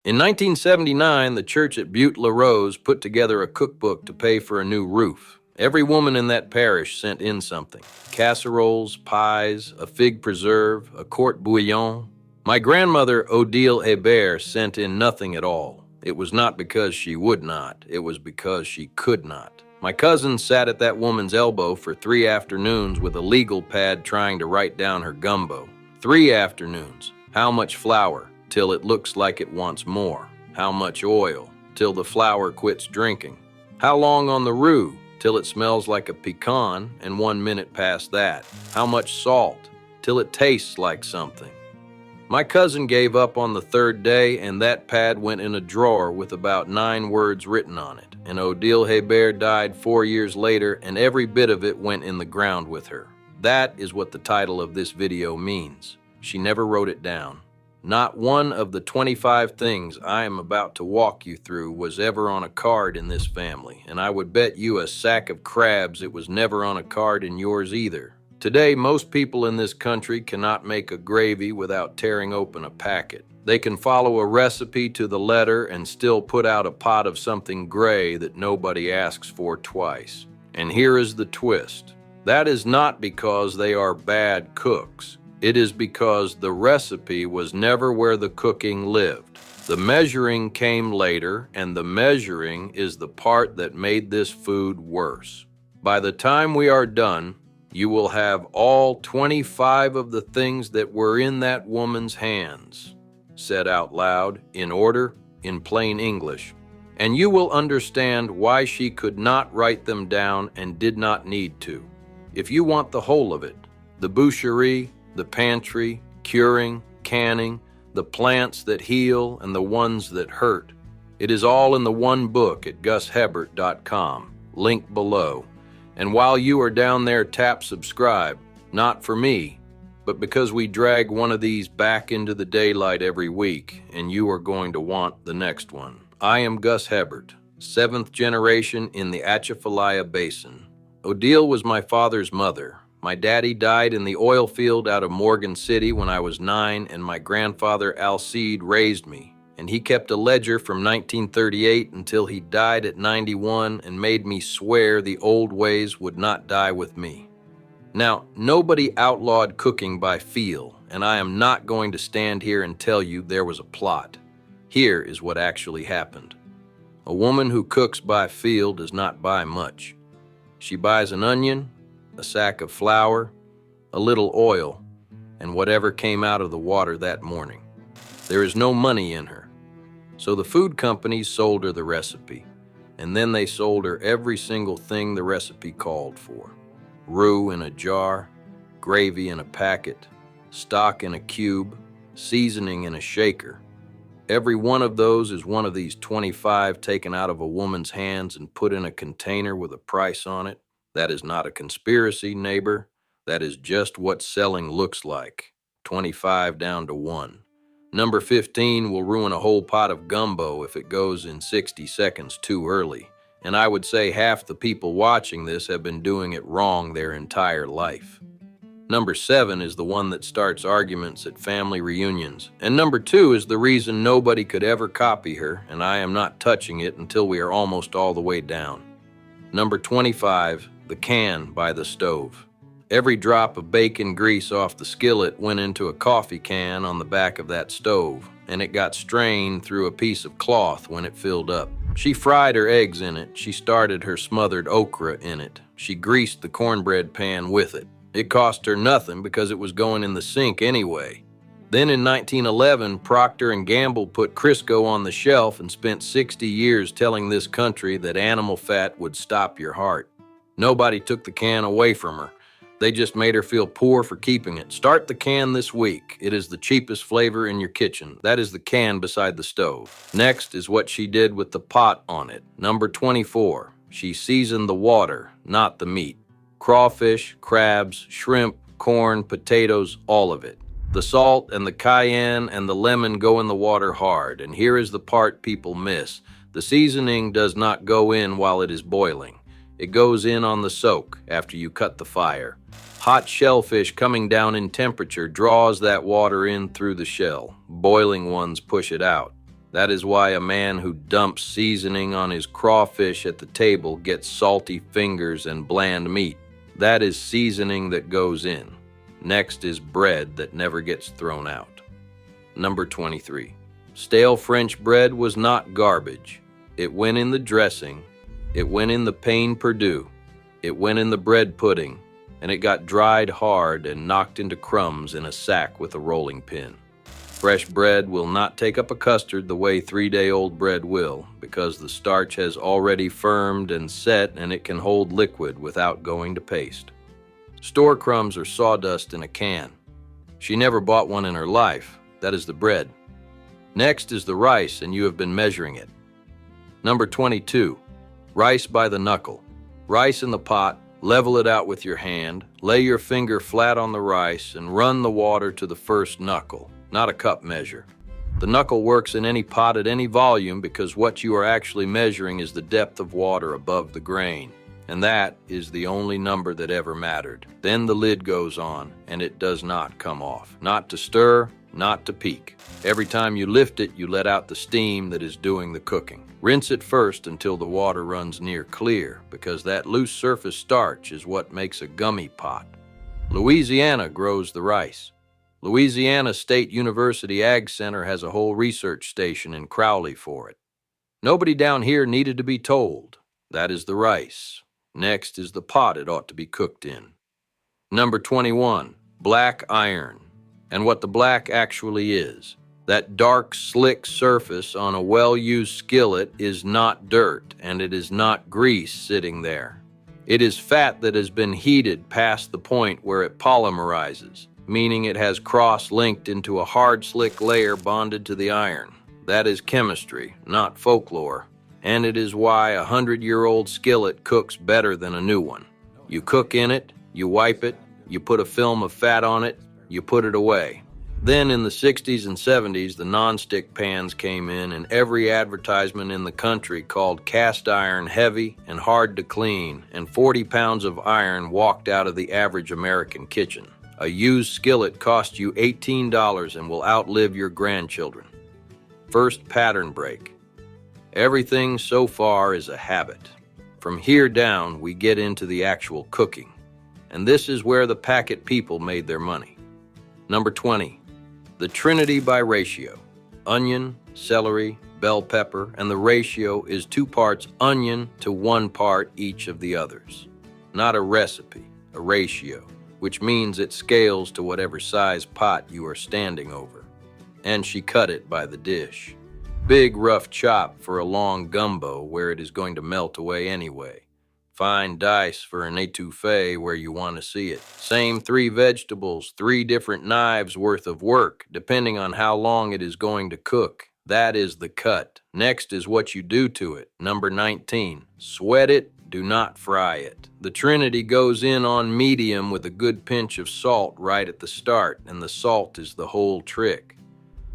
In 1979, the church at Butte La Rose put together a cookbook to pay for a new roof. Every woman in that parish sent in something. Casseroles, pies, a fig preserve, a court bouillon. My grandmother, Odile Hebert, sent in nothing at all. It was not because she would not, it was because she could not. My cousin sat at that woman's elbow for 3 afternoons with a legal pad trying to write down her gumbo. 3 afternoons. How much flour? Till it looks like it wants more. How much oil? Till the flour quits drinking. How long on the roux? Till it smells like a pecan, and 1 minute past that. How much salt? Till it tastes like something. My cousin gave up on the 3rd day, and that pad went in a drawer with about 9 words written on it. And Odile Hebert died 4 years later, and every bit of it went in the ground with her. That is what the title of this video means. She never wrote it down. Not one of the 25 things I am about to walk you through was ever on a card in this family, and I would bet you a sack of crabs it was never on a card in yours either. Today, most people in this country cannot make a gravy without tearing open a packet. They can follow a recipe to the letter and still put out a pot of something gray that nobody asks for twice. And here is the twist. That is not because they are bad cooks. It is because the recipe was never where the cooking lived. The measuring came later, and the measuring is the part that made this food worse. By the time we are done, you will have all 25 of the things that were in that woman's hands, said out loud, in order, in plain English, and you will understand why she could not write them down and did not need to. If you want the whole of it, the boucherie, the pantry, curing, canning, the plants that heal and the ones that hurt. It is all in the one book at gushebert.com, link below. And while you are down there, tap subscribe, not for me, but because we drag one of these back into the daylight every week, and you are going to want the next one. I am Gus Hebert, 7th generation in the Atchafalaya Basin. Odile was my father's mother. My daddy died in the oil field out of Morgan City when I was 9, and my grandfather Alcide raised me. And he kept a ledger from 1938 until he died at 91 and made me swear the old ways would not die with me. Now, nobody outlawed cooking by feel, and I am not going to stand here and tell you there was a plot. Here is what actually happened. A woman who cooks by feel does not buy much. She buys an onion, a sack of flour, a little oil, and whatever came out of the water that morning. There is no money in her. So the food companies sold her the recipe, and then they sold her every single thing the recipe called for. Roux in a jar, gravy in a packet, stock in a cube, seasoning in a shaker. Every one of those is one of these 25 taken out of a woman's hands and put in a container with a price on it. That is not a conspiracy, neighbor. That is just what selling looks like. 25 down to 1. Number 15 will ruin a whole pot of gumbo if it goes in 60 seconds too early. And I would say half the people watching this have been doing it wrong their entire life. Number 7 is the one that starts arguments at family reunions. And number 2 is the reason nobody could ever copy her, and I am not touching it until we are almost all the way down. Number 25, the can by the stove. Every drop of bacon grease off the skillet went into a coffee can on the back of that stove, and it got strained through a piece of cloth when it filled up. She fried her eggs in it. She started her smothered okra in it. She greased the cornbread pan with it. It cost her nothing because it was going in the sink anyway. Then in 1911, Procter & Gamble put Crisco on the shelf and spent 60 years telling this country that animal fat would stop your heart. Nobody took the can away from her. They just made her feel poor for keeping it. Start the can this week. It is the cheapest flavor in your kitchen. That is the can beside the stove. Next is what she did with the pot on it. Number 24, she seasoned the water, not the meat. Crawfish, crabs, shrimp, corn, potatoes, all of it. The salt and the cayenne and the lemon go in the water hard, and here is the part people miss. The seasoning does not go in while it is boiling. It goes in on the soak after you cut the fire. Hot shellfish coming down in temperature draws that water in through the shell. Boiling ones push it out. That is why a man who dumps seasoning on his crawfish at the table gets salty fingers and bland meat. That is seasoning that goes in. Next is bread that never gets thrown out. Number 23. Stale French bread was not garbage. It went in the dressing. It went in the pain perdu. It went in the bread pudding, and it got dried hard and knocked into crumbs in a sack with a rolling pin. Fresh bread will not take up a custard the way 3-day-old bread will, because the starch has already firmed and set and it can hold liquid without going to paste. Store crumbs are sawdust in a can. She never bought one in her life. That is the bread. Next is the rice, and you have been measuring it. Number 22. Rice by the knuckle. Rice in the pot, level it out with your hand, lay your finger flat on the rice, and run the water to the first knuckle, not a cup measure. The knuckle works in any pot at any volume because what you are actually measuring is the depth of water above the grain, and that is the only number that ever mattered. Then the lid goes on, and it does not come off. Not to stir, not to peak. Every time you lift it, you let out the steam that is doing the cooking. Rinse it first until the water runs near clear, because that loose surface starch is what makes a gummy pot. Louisiana grows the rice. Louisiana State University Ag Center has a whole research station in Crowley for it. Nobody down here needed to be told. That is the rice. Next is the pot it ought to be cooked in. Number 21, black iron. And what the black actually is. That dark, slick surface on a well-used skillet is not dirt, and it is not grease sitting there. It is fat that has been heated past the point where it polymerizes, meaning it has cross-linked into a hard, slick layer bonded to the iron. That is chemistry, not folklore, and it is why a 100-year-old skillet cooks better than a new one. You cook in it, you wipe it, you put a film of fat on it, you put it away. Then in the 60s and 70s, the nonstick pans came in, and every advertisement in the country called cast iron heavy and hard to clean, and 40 pounds of iron walked out of the average American kitchen. A used skillet cost you $18 and will outlive your grandchildren. First pattern break. Everything so far is a habit. From here down, we get into the actual cooking. And this is where the packet people made their money. Number 20, the Trinity by ratio. Onion, celery, bell pepper, and the ratio is 2 parts onion to 1 part each of the others. Not a recipe, a ratio, which means it scales to whatever size pot you are standing over. And she cut it by the dish. Big rough chop for a long gumbo where it is going to melt away anyway. Fine dice for an étouffée where you want to see it. Same 3 vegetables, 3 different knives worth of work, depending on how long it is going to cook. That is the cut. Next is what you do to it. Number 19, sweat it, do not fry it. The Trinity goes in on medium with a good pinch of salt right at the start, and the salt is the whole trick.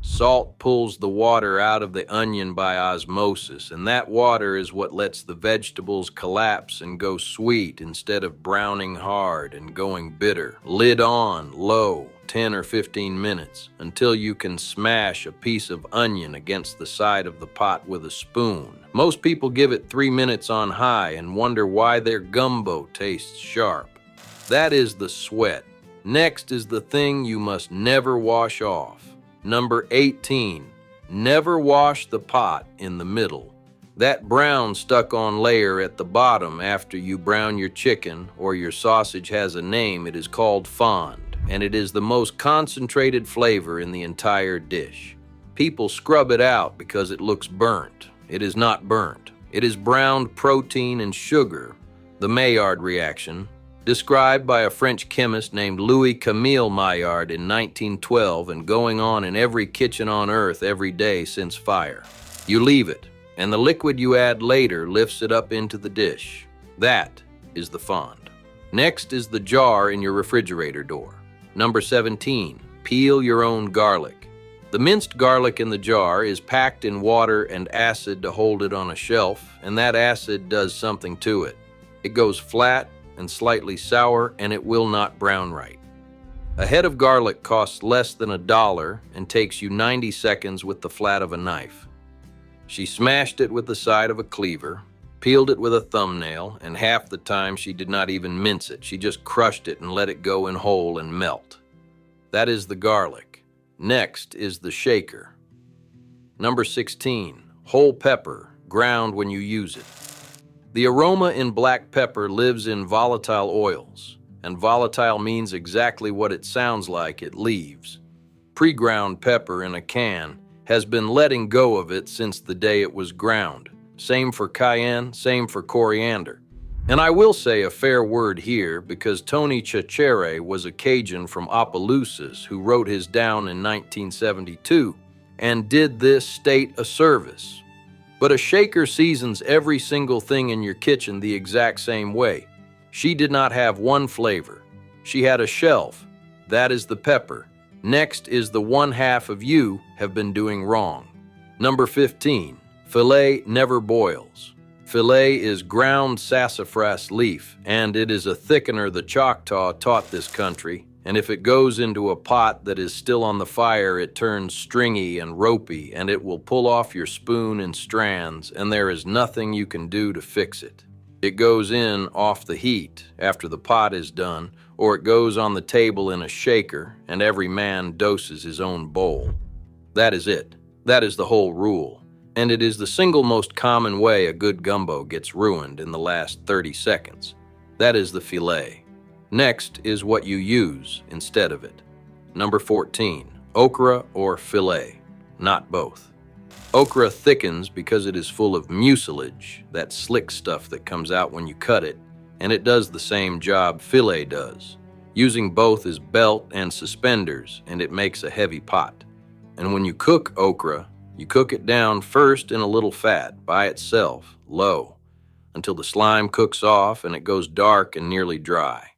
Salt pulls the water out of the onion by osmosis, and that water is what lets the vegetables collapse and go sweet instead of browning hard and going bitter. Lid on, low, 10 or 15 minutes, until you can smash a piece of onion against the side of the pot with a spoon. Most people give it 3 minutes on high and wonder why their gumbo tastes sharp. That is the sweat. Next is the thing you must never wash off. Number 18, never wash the pot in the middle. That brown stuck-on layer at the bottom after you brown your chicken or your sausage has a name, it is called fond, and it is the most concentrated flavor in the entire dish. People scrub it out because it looks burnt. It is not burnt. It is browned protein and sugar, the Maillard reaction, described by a French chemist named Louis Camille Maillard in 1912 and going on in every kitchen on earth every day since fire. You leave it, and the liquid you add later lifts it up into the dish. That is the fond. Next is the jar in your refrigerator door. Number 17, peel your own garlic. The minced garlic in the jar is packed in water and acid to hold it on a shelf, and that acid does something to it. It goes flat and slightly sour, and it will not brown right. A head of garlic costs less than $1 and takes you 90 seconds with the flat of a knife. She smashed it with the side of a cleaver, peeled it with a thumbnail, and half the time she did not even mince it. She just crushed it and let it go in whole and melt. That is the garlic. Next is the shaker. Number 16, whole pepper, ground when you use it. The aroma in black pepper lives in volatile oils, and volatile means exactly what it sounds like. It leaves. Pre-ground pepper in a can has been letting go of it since the day it was ground. Same for cayenne, same for coriander. And I will say a fair word here because Tony Chachere was a Cajun from Opelousas who wrote his down in 1972 and did this state a service. But a shaker seasons every single thing in your kitchen the exact same way. She did not have one flavor. She had a shelf. That is the pepper. Next is the one half of you have been doing wrong. Number 15, filet never boils. Filet is ground sassafras leaf, and it is a thickener the Choctaw taught this country, and if it goes into a pot that is still on the fire, it turns stringy and ropey, and it will pull off your spoon in strands, and there is nothing you can do to fix it. It goes in off the heat after the pot is done, or it goes on the table in a shaker, and every man doses his own bowl. That is it. That is the whole rule. And it is the single most common way a good gumbo gets ruined in the last 30 seconds. That is the filet. Next is what you use instead of it. Number 14, okra or filet, not both. Okra thickens because it is full of mucilage, that slick stuff that comes out when you cut it, and it does the same job filet does. Using both is belt and suspenders, and it makes a heavy pot. And when you cook okra, you cook it down first in a little fat by itself, low, until the slime cooks off and it goes dark and nearly dry.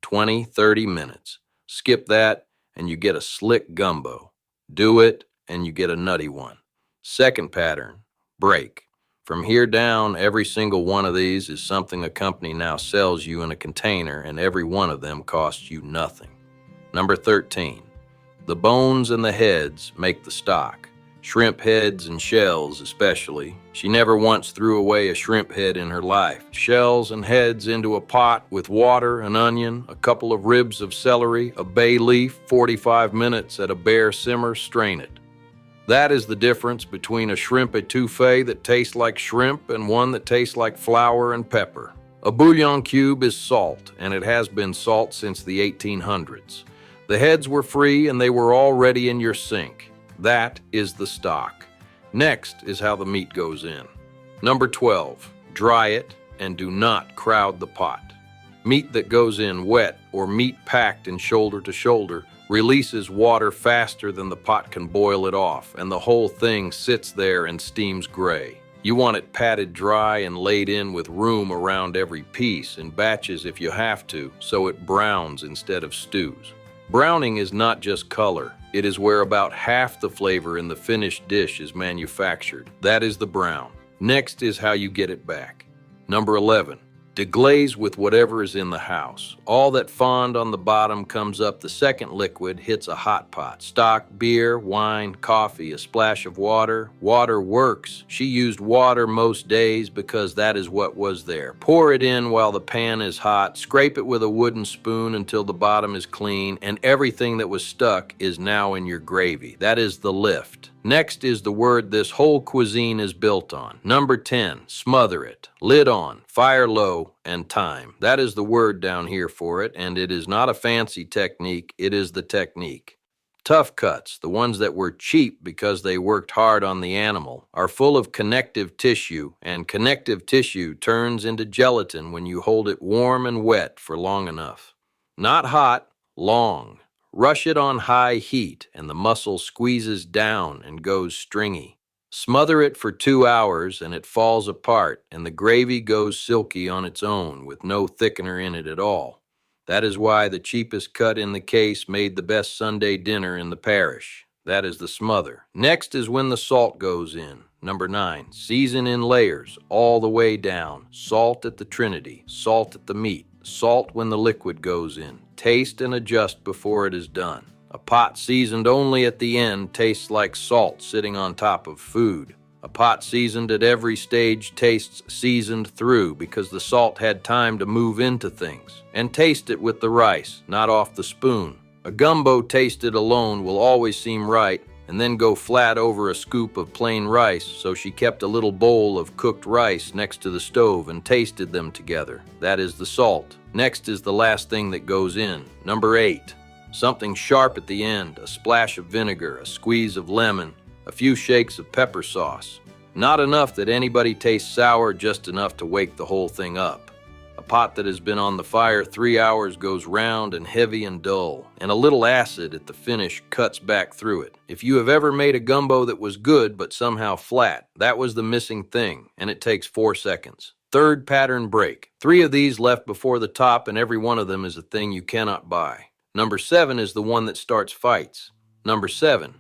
20-30 minutes. Skip that and you get a slick gumbo. Do it and you get a nutty one. Second pattern, break. From here down, every single one of these is something a company now sells you in a container, and every one of them costs you nothing. Number 13, the bones and the heads make the stock. Shrimp heads and shells especially. She never once threw away a shrimp head in her life. Shells and heads into a pot with water, an onion, a couple of ribs of celery, a bay leaf, 45 minutes at a bare simmer, strain it. That is the difference between a shrimp étouffée that tastes like shrimp and one that tastes like flour and pepper. A bouillon cube is salt, and it has been salt since the 1800s. The heads were free and they were already in your sink. That is the stock. Next is how the meat goes in. Number 12, dry it and do not crowd the pot. Meat that goes in wet or meat packed in shoulder to shoulder releases water faster than the pot can boil it off, and the whole thing sits there and steams gray. You want it patted dry and laid in with room around every piece, in batches if you have to, so it browns instead of stews. Browning is not just color. It is where about half the flavor in the finished dish is manufactured. That is the brown. Next is how you get it back. Number 11, deglaze with whatever is in the house. All that fond on the bottom comes up. The second liquid hits a hot pot. Stock, beer, wine, coffee, a splash of water. Water works. She used water most days because that is what was there. Pour it in while the pan is hot. Scrape it with a wooden spoon until the bottom is clean, and everything that was stuck is now in your gravy. That is the lift. Next is the word this whole cuisine is built on. Number 10, smother it. Lid on, fire low, and time. That is the word down here for it, and it is not a fancy technique, it is the technique. Tough cuts, the ones that were cheap because they worked hard on the animal, are full of connective tissue, and connective tissue turns into gelatin when you hold it warm and wet for long enough. Not hot, long. Rush it on high heat, and the muscle squeezes down and goes stringy. Smother it for 2 hours, and it falls apart, and the gravy goes silky on its own with no thickener in it at all. That is why the cheapest cut in the case made the best Sunday dinner in the parish. That is the smother. Next is when the salt goes in. Number 9, season in layers all the way down. Salt at the Trinity, salt at the meat, salt when the liquid goes in. Taste and adjust before it is done. A pot seasoned only at the end tastes like salt sitting on top of food. A pot seasoned at every stage tastes seasoned through because the salt had time to move into things. And taste it with the rice, not off the spoon. A gumbo tasted alone will always seem right, and then go flat over a scoop of plain rice, so she kept a little bowl of cooked rice next to the stove and tasted them together. That is the salt. Next is the last thing that goes in. Number 8. Something sharp at the end, a splash of vinegar, a squeeze of lemon, a few shakes of pepper sauce. Not enough that anybody tastes sour, just enough to wake the whole thing up. A pot that has been on the fire 3 hours goes round and heavy and dull, and a little acid at the finish cuts back through it. If you have ever made a gumbo that was good but somehow flat, that was the missing thing, and it takes 4 seconds. Third pattern break. 3 of these left before the top, and every one of them is a thing you cannot buy. Number 7 is the one that starts fights. Number 7,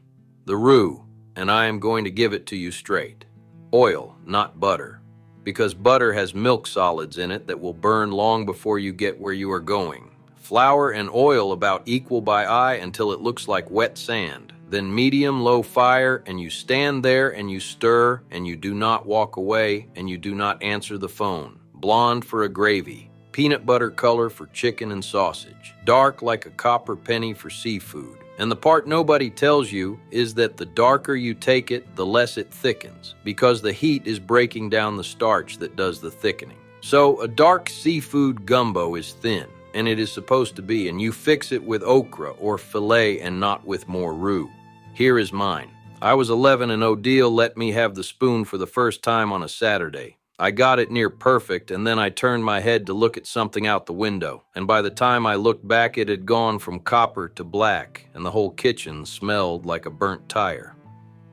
the roux, and I am going to give it to you straight. Oil, not butter. Because butter has milk solids in it that will burn long before you get where you are going. Flour and oil about equal by eye until it looks like wet sand. Then medium-low fire, and you stand there and you stir, and you do not walk away, and you do not answer the phone. Blonde for a gravy. Peanut butter color for chicken and sausage. Dark like a copper penny for seafood. And the part nobody tells you is that the darker you take it, the less it thickens, because the heat is breaking down the starch that does the thickening. So a dark seafood gumbo is thin, and it is supposed to be, and you fix it with okra or filet and not with more roux. Here is mine. I was 11 and Odile let me have the spoon for the first time on a Saturday. I got it near perfect, and then I turned my head to look at something out the window, and by the time I looked back it had gone from copper to black, and the whole kitchen smelled like a burnt tire.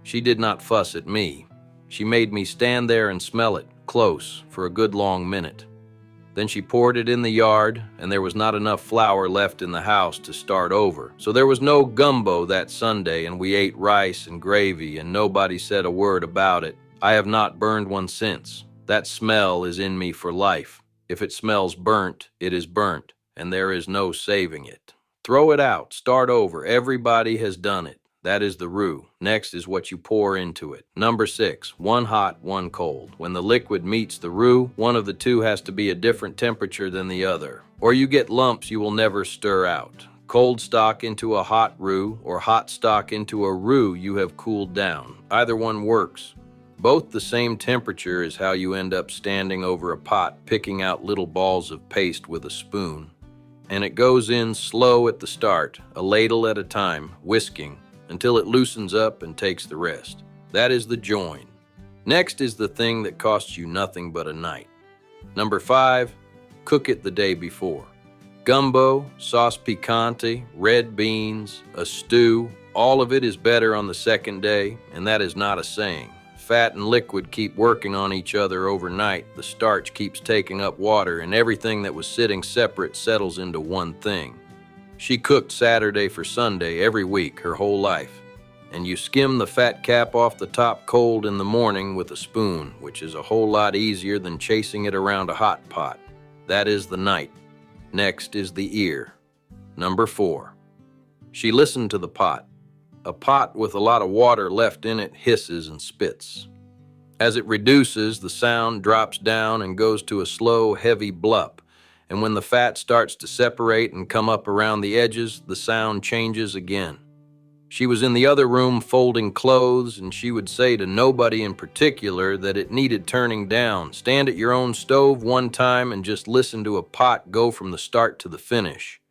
She did not fuss at me. She made me stand there and smell it, close, for a good long minute. Then she poured it in the yard, and there was not enough flour left in the house to start over. So there was no gumbo that Sunday, and we ate rice and gravy, and nobody said a word about it. I have not burned one since. That smell is in me for life. If it smells burnt, it is burnt, and there is no saving it. Throw it out, start over. Everybody has done it. That is the roux. Next is what you pour into it. Number 6, one hot, one cold. When the liquid meets the roux, one of the two has to be a different temperature than the other, or you get lumps you will never stir out. Cold stock into a hot roux, or hot stock into a roux you have cooled down. Either one works. Both the same temperature is how you end up standing over a pot picking out little balls of paste with a spoon. And it goes in slow at the start, a ladle at a time, whisking, until it loosens up and takes the rest. That is the join. Next is the thing that costs you nothing but a night. Number 5, cook it the day before. Gumbo, sauce picante, red beans, a stew, all of it is better on the second day, and that is not a saying. Fat and liquid keep working on each other overnight. The starch keeps taking up water, and everything that was sitting separate settles into one thing. She cooked Saturday for Sunday every week her whole life. And you skim the fat cap off the top cold in the morning with a spoon, which is a whole lot easier than chasing it around a hot pot. That is the night. Next is the ear. Number 4. She listened to the pot. A pot with a lot of water left in it hisses and spits. As it reduces, the sound drops down and goes to a slow, heavy blup. And when the fat starts to separate and come up around the edges, the sound changes again. She was in the other room folding clothes, and she would say to nobody in particular that it needed turning down. Stand at your own stove one time and just listen to a pot go from the start to the finish.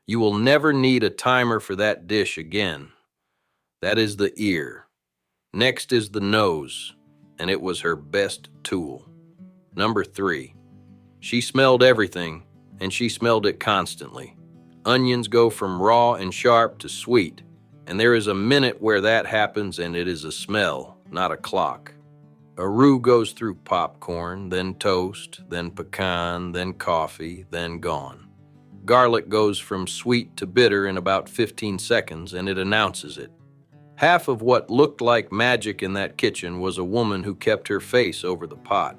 You will never need a timer for that dish again. That is the ear. Next is the nose, and it was her best tool. Number 3. She smelled everything, and she smelled it constantly. Onions go from raw and sharp to sweet, and there is a minute where that happens, and it is a smell, not a clock. A roux goes through popcorn, then toast, then pecan, then coffee, then gone. Garlic goes from sweet to bitter in about 15 seconds, and it announces it. Half of what looked like magic in that kitchen was a woman who kept her face over the pot.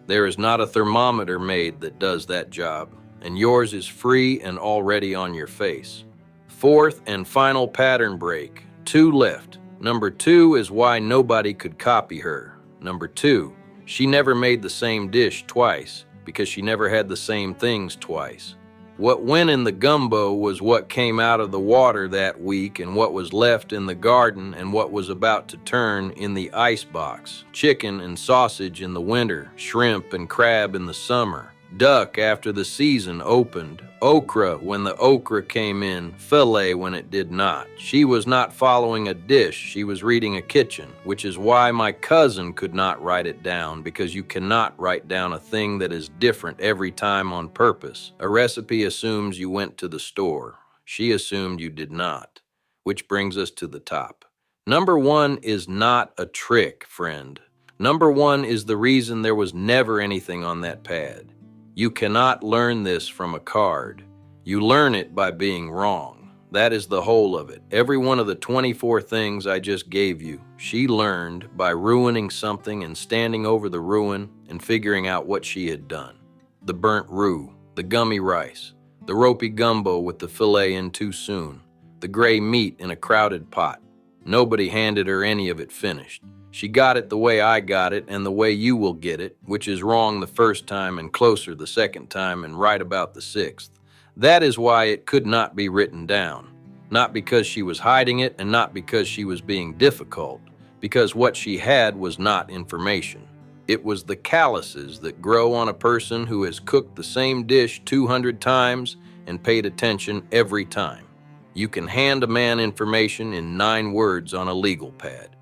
There is not a thermometer made that does that job, and yours is free and already on your face. Fourth and final pattern break. 2 left. Number 2 is why nobody could copy her. Number 2, she never made the same dish twice because she never had the same things twice. What went in the gumbo was what came out of the water that week and what was left in the garden and what was about to turn in the ice box. Chicken and sausage in the winter, shrimp and crab in the summer, duck after the season opened, okra when the okra came in, filet when it did not. She was not following a dish, she was reading a kitchen, which is why my cousin could not write it down, because you cannot write down a thing that is different every time on purpose. A recipe assumes you went to the store. She assumed you did not, which brings us to the top. Number 1 is not a trick, friend. Number 1 is the reason there was never anything on that pad. You cannot learn this from a card. You learn it by being wrong. That is the whole of it. Every one of the 24 things I just gave you, she learned by ruining something and standing over the ruin and figuring out what she had done. The burnt roux, the gummy rice, the ropey gumbo with the filet in too soon, the gray meat in a crowded pot. Nobody handed her any of it finished. She got it the way I got it and the way you will get it, which is wrong the first time and closer the second time and right about the sixth. That is why it could not be written down. Not because she was hiding it and not because she was being difficult, because what she had was not information. It was the calluses that grow on a person who has cooked the same dish 200 times and paid attention every time. You can hand a man information in 9 words on a legal pad.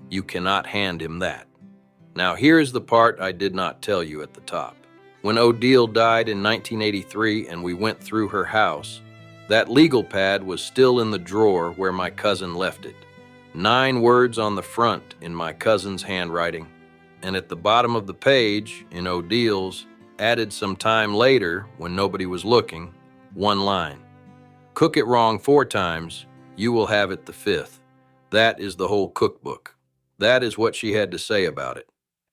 You cannot hand him that. Now here's the part I did not tell you at the top. When Odile died in 1983 and we went through her house, that legal pad was still in the drawer where my cousin left it. 9 words on the front in my cousin's handwriting, and at the bottom of the page, in Odile's, added some time later when nobody was looking, 1 line. Cook it wrong 4 times, you will have it the 5th. That is the whole cookbook. That is what she had to say about it.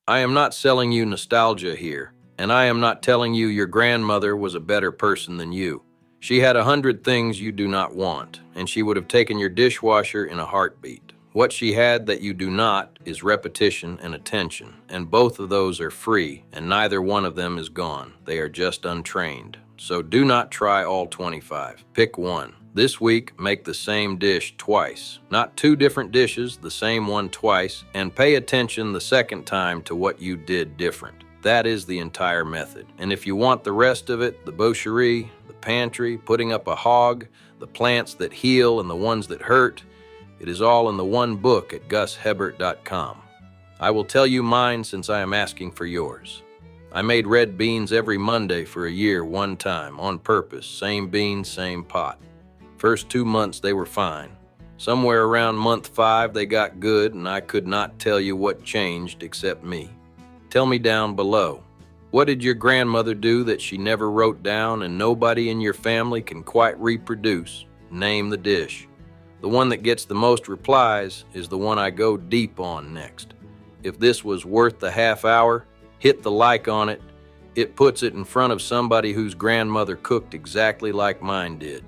I am not selling you nostalgia here, and I am not telling you your grandmother was a better person than you. She had 100 things you do not want, and she would have taken your dishwasher in a heartbeat. What she had that you do not is repetition and attention, and both of those are free, and neither one of them is gone. They are just untrained. So do not try all 25. Pick one. This week, make the same dish twice. Not 2 different dishes, the same one twice, and pay attention the second time to what you did different. That is the entire method. And if you want the rest of it, the boucherie, the pantry, putting up a hog, the plants that heal and the ones that hurt, it is all in the one book at gushebert.com. I will tell you mine since I am asking for yours. I made red beans every Monday for a year 1 time, on purpose, same beans, same pot. First 2 months they were fine. Somewhere around month 5 they got good, and I could not tell you what changed except me. Tell me down below. What did your grandmother do that she never wrote down and nobody in your family can quite reproduce? Name the dish. The one that gets the most replies is the one I go deep on next. If this was worth the half hour, hit the like on it. It puts it in front of somebody whose grandmother cooked exactly like mine did.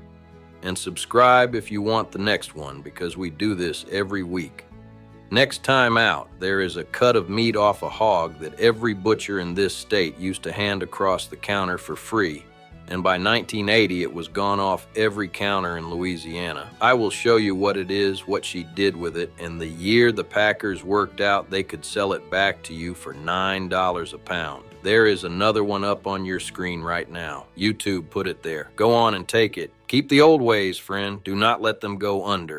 And subscribe if you want the next one, because we do this every week. Next time out, there is a cut of meat off a hog that every butcher in this state used to hand across the counter for free, and by 1980 it was gone off every counter in Louisiana. I will show you what it is, what she did with it, and the year the packers worked out they could sell it back to you for $9 a pound. There is another one up on your screen right now. YouTube put it there. Go on and take it. Keep the old ways, friend. Do not let them go under.